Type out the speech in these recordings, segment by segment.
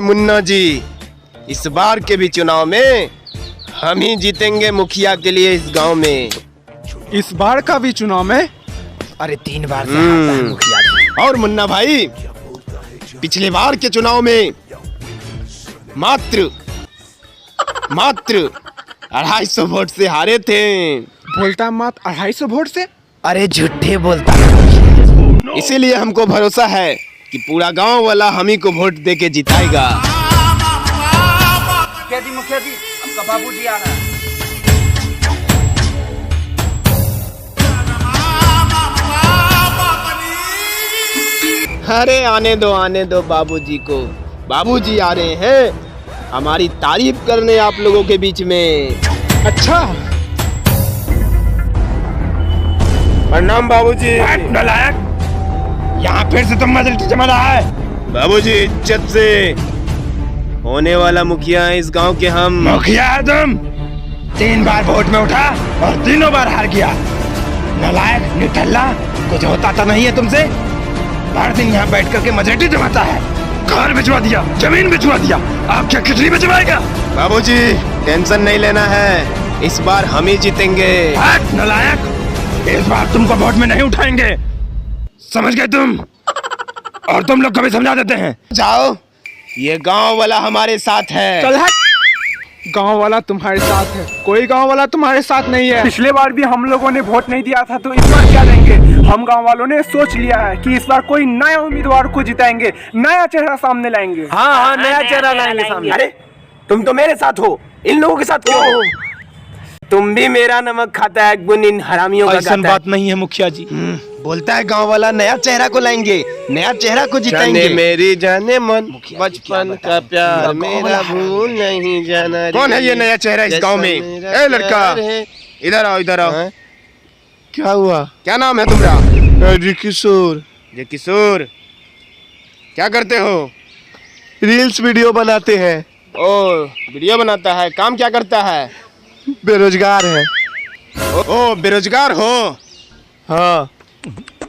मुन्ना जी, इस बार के भी चुनाव में हम ही जीतेंगे मुखिया के लिए इस गांव में। इस बार का भी चुनाव में? अरे 3 बार से हारता है मुखिया जी। और मुन्ना भाई, पिछले बार के चुनाव में मात्र 250 वोट से हारे थे। बोलता मात्र 250 वोट से? अरे झूठे बोलता है। इसीलिए हमको भरोसा है कि पूरा गांव वाला हम ही को वोट दे के जिताएगा। मुखिया जी, आपका बाबूजी आ रहा है। अरे आने दो बाबूजी को। बाबूजी आ रहे हैं हमारी तारीफ करने आप लोगों के बीच में। अच्छा, प्रणाम बाबूजी। नालायक, यहाँ फिर से तुम मजलिस जमा रहा है। बाबूजी, इज्जत से होने वाला मुखिया है इस गांव के हम। मुखिया है तुम? 3 बार वोट में उठा और तीनों बार हार गया। नालायक, निठल्ला, कुछ होता तो नहीं है तुमसे? हर दिन यहाँ बैठ करके मजलिस जमाता है। घर भिजवा दिया, जमीन भिजवा दिया, आप क्या खिचड़ी भिजवाएगा? बाबूजी, टेंशन नहीं लेना है, इस बार हम ही जीतेंगे। नालायक, इस बार तुमको वोट में नहीं उठाएंगे, समझ गए तुम? और तुम लोग कभी समझा देते हैं। जाओ, ये गांव वाला हमारे साथ है। चल हट। गांव वाला तुम्हारे साथ है, कोई गांव वाला तुम्हारे साथ नहीं है। पिछले बार भी हम लोगों ने वोट नहीं दिया था, तो इस बार क्या देंगे? हम गांव वालों ने सोच लिया है कि इस बार कोई नया उम्मीदवार को जिताएंगे, नया चेहरा सामने लाएंगे। हाँ, नया चेहरा लाएंगे सामने। अरे तुम तो मेरे साथ हो, इन लोगों के साथ क्यों हो? तुम भी मेरा नमक खाता है, गुन इन हरामियों का खाता है। नहीं है मुखिया जी। बोलता है गांव वाला नया चेहरा को लाएंगे, नया चेहरा को जिताएंगे। मेरी जाने मन, बचपन का प्यार मेरा भूल नहीं जाना। कौन है ये नया चेहरा इस गांव में? ए लड़का, इधर आओ, इधर आओ। क्या हुआ? क्या नाम है तुम्हारा? जी किशोर। ये किशोर, क्या करते हो? रील्स वीडियो बनाते हैं। ओ, वीडियो बनाता है। काम क्या करता है? बेरोजगार है। ओ, बेरोजगार हो? हाँ।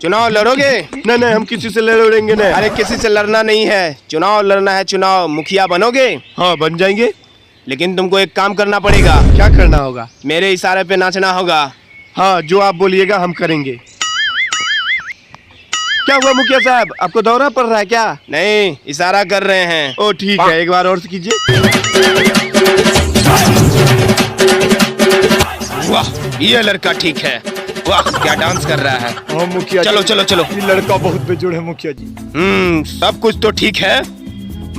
चुनाव लड़ोगे? नहीं, हम किसी से लड़ेंगे नहीं। अरे किसी से लड़ना नहीं है, चुनाव लड़ना है। चुनाव मुखिया बनोगे? हाँ, बन जाएंगे। लेकिन तुमको एक काम करना पड़ेगा। क्या करना होगा? मेरे इशारे पे नाचना होगा। हाँ, जो आप बोलिएगा हम करेंगे। क्या हुआ मुखिया साहब, आपको दौरा पड़ रहा है क्या? नहीं, इशारा कर रहे हैं। ओ ठीक है, एक बार और कीजिए। वाह, ये लड़का ठीक है। वाह, क्या डांस कर रहा है। हाँ मुखिया, चलो चलो चलो। ये लड़का बहुत बेजोड़ है मुखिया जी। सब कुछ तो ठीक है,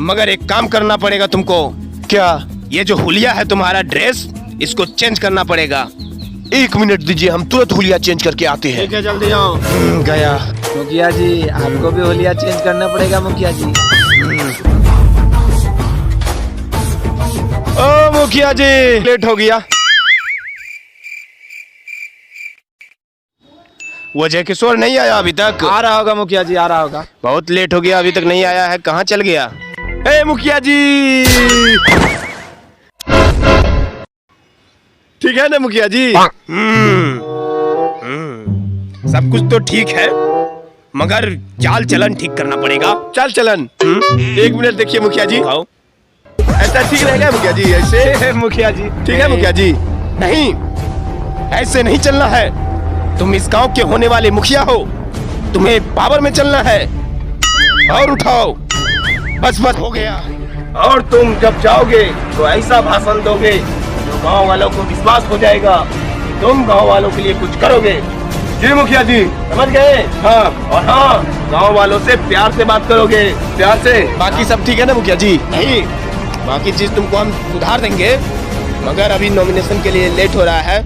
मगर एक काम करना पड़ेगा तुमको। क्या? ये जो हुलिया है तुम्हारा ड्रेस, इसको चेंज करना पड़ेगा। 1 मिनट दीजिए, हम तुरंत हुलिया चेंज करके आते हैं। ठीक है, जल्दी आओ। गया। मुखिया जी, आपको भी होलिया चेंज करना पड़ेगा मुखिया जी। ओ मुखिया जी, लेट हो गया। वो जय किशोर नहीं आया अभी तक? आ रहा होगा मुखिया जी, आ रहा होगा। बहुत लेट हो गया, अभी तक नहीं आया है। कहाँ चल गया? ए मुखिया जी, ठीक है ना मुखिया जी? सब कुछ तो ठीक है, मगर चाल चलन ठीक करना पड़ेगा। चाल चलन? 1 मिनट देखिए मुखिया जी। खाओ। ऐसा ठीक रहेगा मुखिया जी? ऐसे? मुखिया जी ठीक है मुखिया जी। नहीं, ऐसे नहीं चलना है। तुम इस गांव के होने वाले मुखिया हो, तुम्हें पावर में चलना है। और उठाओ, बस बस हो गया। और तुम जब जाओगे तो ऐसा भाषण दोगे जो गांव वालों को विश्वास हो जाएगा, तुम गांव वालों के लिए कुछ करोगे। जी मुखिया जी। समझ गए? हाँ। और हाँ, गांव वालों से प्यार से बात करोगे। प्यार से? बाकी सब ठीक है ना मुखिया जी? नहीं, बाकी चीज तुमको हम सुधार देंगे, मगर अभी नॉमिनेशन के लिए लेट हो रहा है।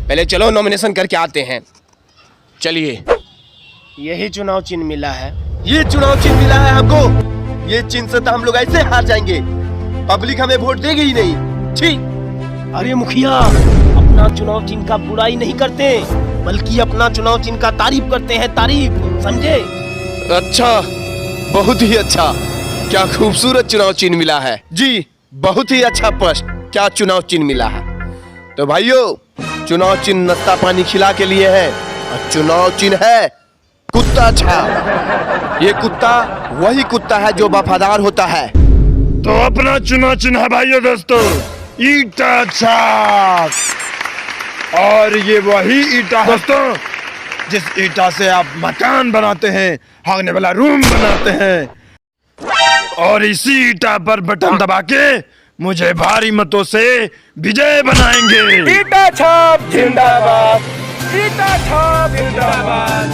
पहले चलो नॉमिनेशन करके आते हैं। चलिए, यही चुनाव चिन्ह मिला है। ये चुनाव चिन्ह मिला है हमको। ये चिन्ह से तो हम लोग ऐसे हार जाएंगे, पब्लिक हमें वोट देगी ही नहीं। ठीक। अरे मुखिया, अपना चुनाव चिन्ह का बुराई नहीं करते, बल्कि अपना चुनाव चिन्ह का तारीफ करते हैं। तारीफ, समझे? अच्छा, बहुत ही अच्छा। क्या खूबसूरत चुनाव चिन्ह मिला है जी। बहुत ही अच्छा प्रश्न, क्या चुनाव चिन्ह मिला है? तो भाइयों, चुनाव चिन्ह नाश्ता पानी खिला के लिए है, और चुनाव चिन्ह है कुत्ता छाप। ये कुत्ता वही कुत्ता है जो वफादार होता है, तो अपना चुनाव चिन्ह है भाइयों दोस्तों, ईटा छाप। और ये वही ईटा है दोस्तों जिस ईटा से आप मकान बनाते हैं, भागने वाला रूम बनाते हैं। और इसी ईटा पर बटन दबा के मुझे भारी मतों से विजय बनाएंगे। ईटा छाप जिंदाबाद, ईटा छाप जिंदाबाद,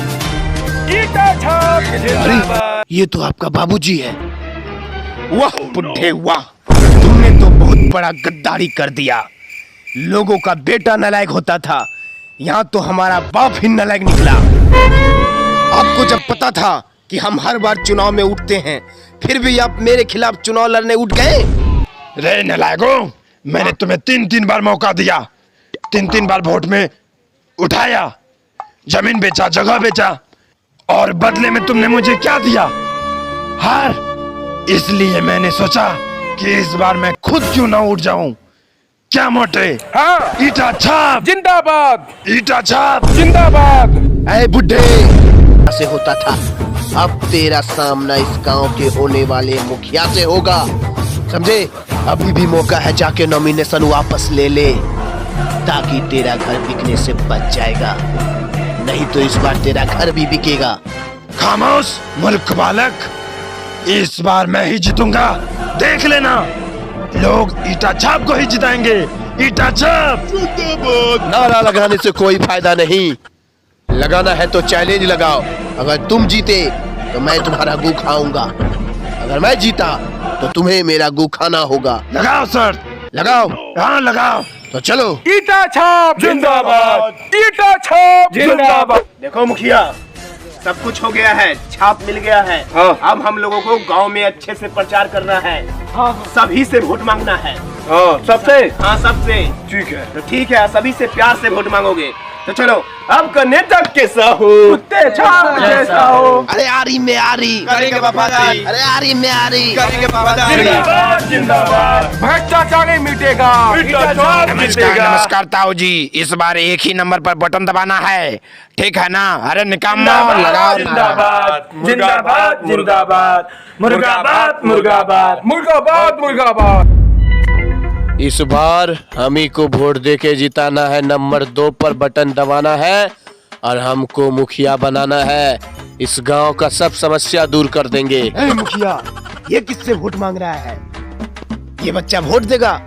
ईटा छाप जिंदाबाद। ये तो आपका बाबूजी है। वाह बुड्ढे वाह, तुमने तो बहुत बड़ा गद्दारी कर दिया। लोगों का बेटा नालायक होता था, यहाँ तो हमारा बाप ही नालायक निकला। आपको जब पता था कि हम हर बार चुनाव में उठते हैं, फिर भी आप मेरे खिलाफ चुनाव लड़ने उठ गए। रे नालायकों, मैंने तुम्हें 3-3 बार मौका दिया, 3-3 बार वोट में उठाया, जमीन बेचा, जगह बेचा, और बदले में तुमने मुझे क्या दिया? हार। इसलिए मैंने सोचा कि इस बार मैं खुद क्यों ना उठ जाऊं। क्या मोटे? हाँ, ईटा छाप जिंदाबाद, ईटा छाप जिंदाबाद। ऐ बुड्ढे, ऐसे होता था। अब तेरा सामना इस गांव के होने वाले मुखिया से होगा, समझे? अभी भी मौका है, जाके नॉमिनेशन वापस ले ले, ताकि तेरा घर बिकने से बच जाएगा। नहीं तो इस बार तेरा घर भी बिकेगा। खामोश मूर्ख बालक, इस बार मैं ही जीतूंगा, देख लेना। लोग ईटा छाप को ही जिताएंगे। ईटा छाप। नारा लगाने से कोई फायदा नहीं, लगाना है तो चैलेंज लगाओ। अगर तुम जीते तो मैं तुम्हारा गू खाऊंगा, अगर मैं जीता तो तुम्हें मेरा गू खाना होगा। लगाओ सर, लगाओ। हाँ लगाओ। तो चलो। ईटा छाप जिंदाबाद, ईटा छाप जिंदाबाद। देखो मुखिया, सब कुछ हो गया है, छाप मिल गया है। हाँ। अब हम लोगों को गांव में अच्छे से प्रचार करना है। हाँ, सभी से वोट मांगना है। हाँ, सबसे हाँ सबसे। ठीक है। तो ठीक है, सभी से प्यार से वोट मांगोगे। तो चलो, आपका नेता कैसा हो? कुत्ते छाप जैसा हो। अरे आरी में आरी करेंगे वफादारी, अरे आरी में आरी करेंगे वफादारी। जिंदाबाद जिंदाबाद, भ्रष्टाचार नहीं मिटेगा, ईटा छाप मिटेगा। नमस्कार ताऊ जी, इस बार एक ही नंबर पर बटन दबाना है, ठीक है ना? अरे निकाम्मा, लगाओ। जिंदाबाद जिंदाबाद जिंदाबाद, मुर्गाबाद मुर्गाबाद, मुर्गाबाद मुर्गाबाद। इस बार हम ही को वोट देके जिताना है, नंबर 2 पर बटन दबाना है और हमको मुखिया बनाना है। इस गांव का सब समस्या दूर कर देंगे। ए मुखिया, ये किससे वोट मांग रहा है? ये बच्चा वोट देगा?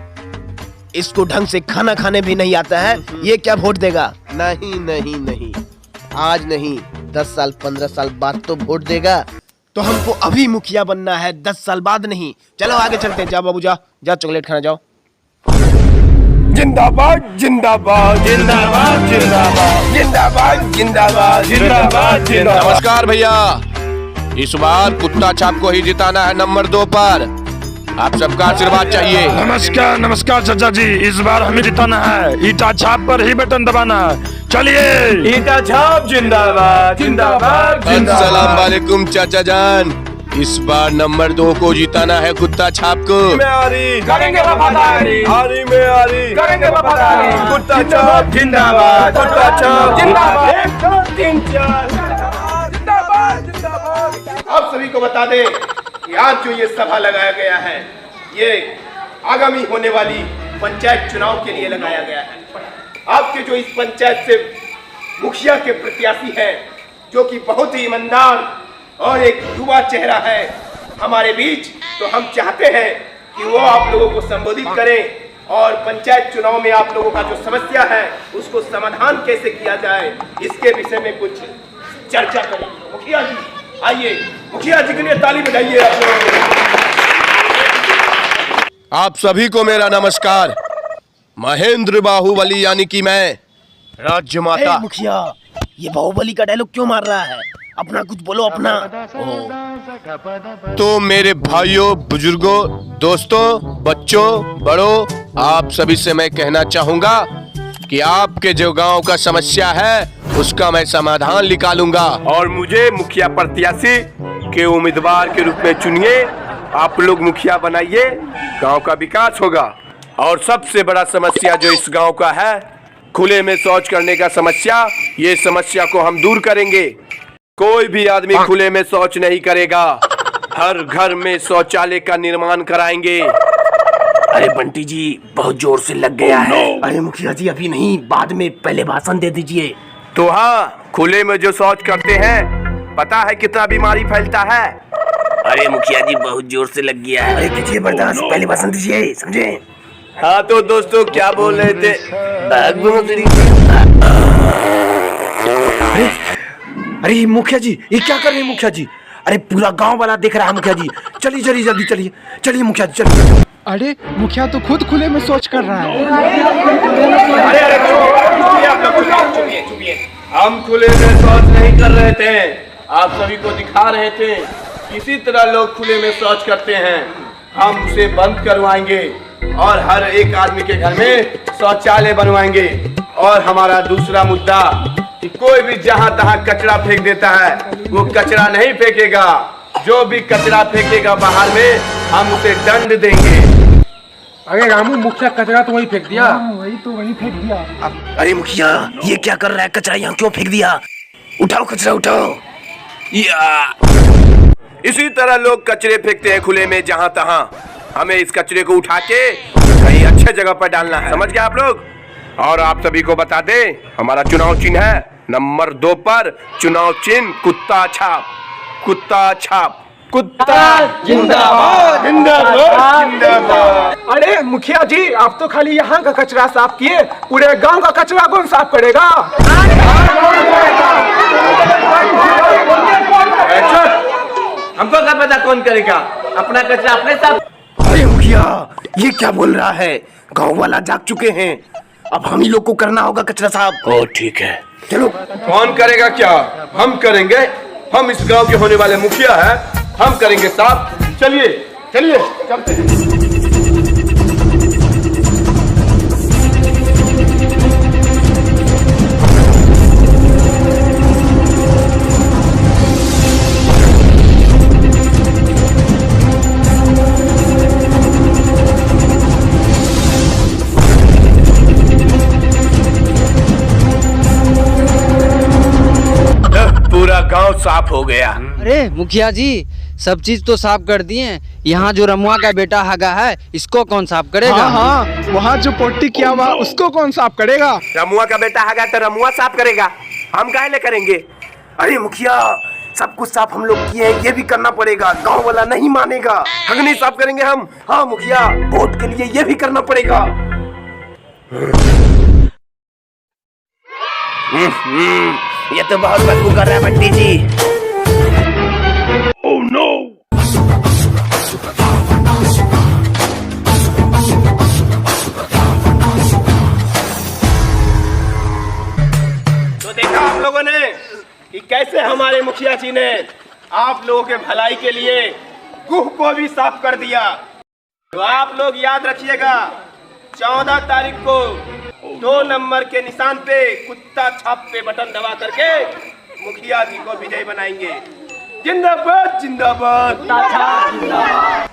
इसको ढंग से खाना खाने भी नहीं आता है, ये क्या वोट देगा? नहीं नहीं नहीं, आज नहीं, 10 साल 15 साल बाद तो वोट देगा। तो हमको अभी मुखिया बनना है, 10 साल बाद नहीं। चलो आगे चलते हैं। जाओ बाबू, जा जा चॉकलेट खाना जाओ। जिंदाबाद जिंदाबाद जिंदाबाद जिंदाबाद जिंदाबाद जिंदाबाद जिंदाबाद जिंदाबाद। नमस्कार भैया, इस बार कुत्ता छाप को ही जिताना है, नंबर 2 पर। आप सबका आशीर्वाद चाहिए। नमस्कार नमस्कार चाचा जी, इस बार हमें जिताना है, ईटा छाप पर ही बटन दबाना है। चलिए। ईटा छाप जिंदाबाद जिंदाबाद अस्सलाम जिंदाबाद। वालेकुम चाचा जान, इस बार नंबर 2 को जिताना है, कुत्ता छाप को। करेंगे वफादारी, आरी में आरी, करेंगे वफादारी। कुत्ता छाप जिंदाबाद, कुत्ता छाप जिंदाबाद। 1 2 3 4 जिंदाबाद जिंदाबाद। आप सभी को बता दें कि आज जो ये सभा लगाया गया है, ये आगामी होने वाली पंचायत चुनाव के लिए लगाया गया है। आपके जो इस पंचायत से मुखिया के प्रत्याशी हैं, जो कि बहुत ही ईमानदार और एक युवा चेहरा है हमारे बीच, तो हम चाहते हैं कि वो आप लोगों को संबोधित करें और पंचायत चुनाव में आप लोगों का जो समस्या है उसको समाधान कैसे किया जाए, इसके विषय में कुछ चर्चा करें। मुखिया जी आइए, मुखिया जी के लिए ताली बजाइए आप लोग। आप सभी को मेरा नमस्कार। महेंद्र बाहुबली यानी कि मैं, राज्य माता। मुखिया, ये बाहुबली का डायलॉग क्यों मार रहा है? अपना कुछ बोलो अपना। तो मेरे भाइयों, बुजुर्गों, दोस्तों, बच्चों, बड़ों, आप सभी से मैं कहना चाहूंगा कि आपके जो गांव का समस्या है उसका मैं समाधान निकालूंगा। और मुझे मुखिया प्रत्याशी के उम्मीदवार के रूप में चुनिए, आप लोग मुखिया बनाइए, गांव का विकास होगा। और सबसे बड़ा समस्या जो इस गांव का है, खुले में शौच करने का समस्या, ये समस्या को हम दूर करेंगे। कोई भी आदमी खुले में शौच नहीं करेगा। हर घर में शौचालय का निर्माण कराएंगे। अरे बंटी जी बहुत जोर से लग गया है। अरे मुखिया जी अभी नहीं, बाद में, पहले भाषण दे दीजिए। तो हाँ, खुले में जो शौच करते हैं पता है कितना बीमारी फैलता है। अरे मुखिया जी बहुत जोर से लग गया है। अरे कीजिए बर्दाश्त, पहले भाषण दीजिए, समझे? हाँ तो दोस्तों क्या बोल रहे थे? अरे मुखिया जी ये क्या कर रहे हैं मुखिया जी? अरे पूरा गांव वाला देख रहा है मुखिया जी। चलिए चलिए जल्दी चलिए, चलिए मुखिया जी चलिए। अरे मुखिया तो खुद खुले में शौच कर रहा है। हम खुले में शौच नहीं कर रहे थे, आप सभी को दिखा रहे थे। इसी तरह लोग खुले में शौच करते हैं, हम उसे बंद करवाएंगे और हर एक आदमी के घर में शौचालय बनवाएंगे। और हमारा दूसरा मुद्दा कि कोई भी जहां तहां कचरा फेंक देता है वो कचरा नहीं फेंकेगा। जो भी कचरा फेंकेगा बाहर में हम उसे दंड देंगे। अरे रामू मुखिया कचरा तो वही फेंक दिया। वही फेंक दिया। अरे मुखिया ये क्या कर रहा है? कचरा यहाँ क्यों फेंक दिया? उठाओ कचरा उठाओ। इसी तरह लोग कचरे फेंकते हैं खुले में जहां तहां। हमें इस कचरे को उठा के कहीं अच्छे जगह पर डालना है, समझ गए आप लोग? और आप सभी को बता दें हमारा चुनाव चिन्ह है नंबर 2 पर चुनाव चिन्ह कुत्ता छाप। कुत्ता छाप, कुत्ता जिंदाबाद जिंदाबाद जिंदाबाद। अरे मुखिया जी आप तो खाली यहाँ का कचरा साफ किए, पूरे गांव का कचरा कौन साफ करेगा? हमको क्या पता कौन करेगा? अपना कचरा अपने साफ। अरे मुखिया ये क्या बोल रहा है? गांव वाला जाग चुके हैं, अब हम ही लोग को करना होगा कचरा साफ। ओ ठीक है, चलो। कौन करेगा? क्या हम करेंगे? हम इस गांव के होने वाले मुखिया हैं, हम करेंगे साफ। चलिए चलिए चलते हैं। पूरा गांव साफ हो गया। अरे मुखिया जी सब चीज तो साफ कर दिए, यहाँ जो रमुआ का बेटा हगा है इसको कौन साफ करेगा? हाँ हाँ, वहाँ जो पोटी किया हुआ उसको कौन साफ करेगा? रमुआ का बेटा हगा तो रमुआ साफ करेगा, हम काहे ले करेंगे? अरे मुखिया सब कुछ साफ हम लोग किए हैं, ये भी करना पड़ेगा, गांव वाला नहीं मानेगा। हगनी साफ करेंगे हम। हाँ मुखिया वोट के लिए ये भी करना पड़ेगा। ये तो बहुत बदबू कर रहा है बंटी जी। Oh no! तो देखा आप लोगों ने कि कैसे हमारे मुखिया जी ने आप लोगों के भलाई के लिए गुह को भी साफ कर दिया। तो आप लोग याद रखिएगा 14 तारीख को 2 नंबर के निशान पे कुत्ता छाप पे बटन दबा करके मुखिया जी को विजय बनाएंगे। जिंदाबाद जिंदाबाद जिंदाबाद।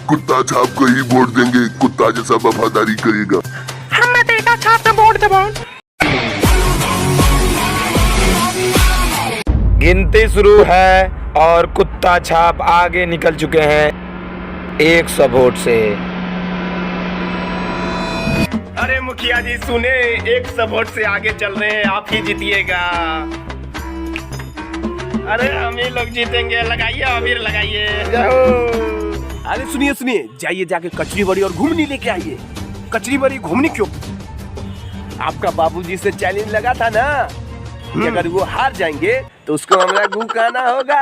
कुत्ता छाप को ही वोट देंगे, कुत्ता जैसा वफादारी करेगा। हम बेटा छाप में वोट देबो। गिनती शुरू है और कुत्ता छाप आगे निकल चुके हैं 100 वोट से। अरे मुखिया जी सुने, 100 वोट से आगे चल रहे हैं, आप ही जीतिएगा। अरे हम ही लोग जीतेंगे, लगाइए अबीर लगाइए। अरे सुनिए सुनिए, जाइए जाके कचरी बड़ी और घूमनी लेके आइए। कचरी बड़ी घूमनी क्यों? आपका बाबूजी से चैलेंज लगा था ना कि अगर वो हार जाएंगे तो उसको हमारा गू खाना होगा।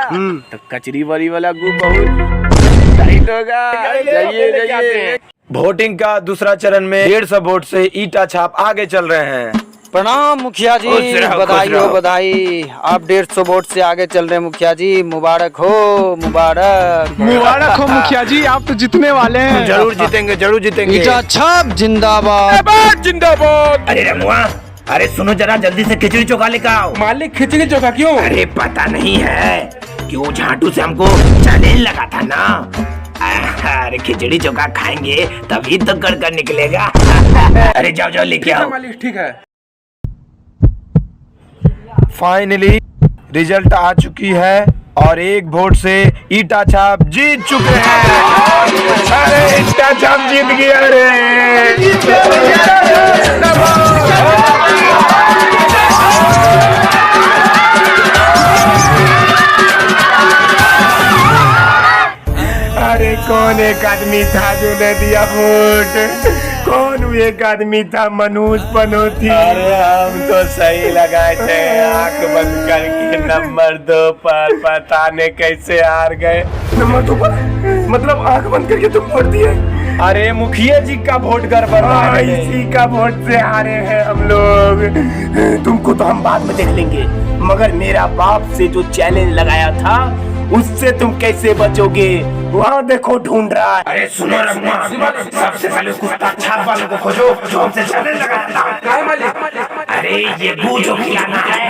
तो कचरी बड़ी वाला गू बहुत टाइट होगा। जाइए जाइए। वोटिंग का दूसरा चरण में 150 वोट से ईटा छाप आगे चल रहे हैं। प्रणाम मुखिया जी, खुश रहो, बधाई खुश हो रहो। बधाई। आप 150 वोट से आगे चल रहे हैं मुखिया जी, मुबारक हो मुबारक। मुबारक हो मुखिया जी, आप तो जीतने वाले हैं। जरूर जीतेंगे, जरूर जीतेंगे। ईटा छाप जिंदाबाद। जिंदाबाद। अरे रमुआ, अरे सुनो जरा, जल्दी से खिचड़ी चौका लेकर आओ। मालिक खिचड़ी चोखा क्यों? अरे पता नहीं है क्यों झाटू से हमको चैलेंज लगा था ना। अरे खिचड़ी चोखा खाएंगे तभी तो कर निकलेगा। अरे जाओ जाओ लेके आओ। मालिक ठीक है। फाइनली रिजल्ट आ चुकी है और एक वोट से ईटा छाप जीत चुके हैं। अरे ईटा छाप जीत गया रे। अरे कौन एक आदमी था जो ने दिया वोट? कौन वो एक आदमी था? मनोज पनोती। अरे हम तो सही लगाए थे, आंख बंद करके नंबर 2 पर। पता नहीं कैसे हार गए। नंबर 2 पर मतलब आंख बंद करके तुम वोट दिए? अरे मुखिया जी का वोट गड़बड़ रहा है, इसी का वोट से हारे हैं हम लोग। तुमको तो हम बाद में देख लेंगे, मगर मेरा बाप से जो चैलेंज लगाया था उससे तुम कैसे बचोगे? वहाँ देखो ढूंढ रहा है। अरे सुनो रमुआ, सबसे पहले कुत्ता छाप वालों को खोजो जो हमसे चैलेंज लगाया था। अरे ये गू जो खिलाना है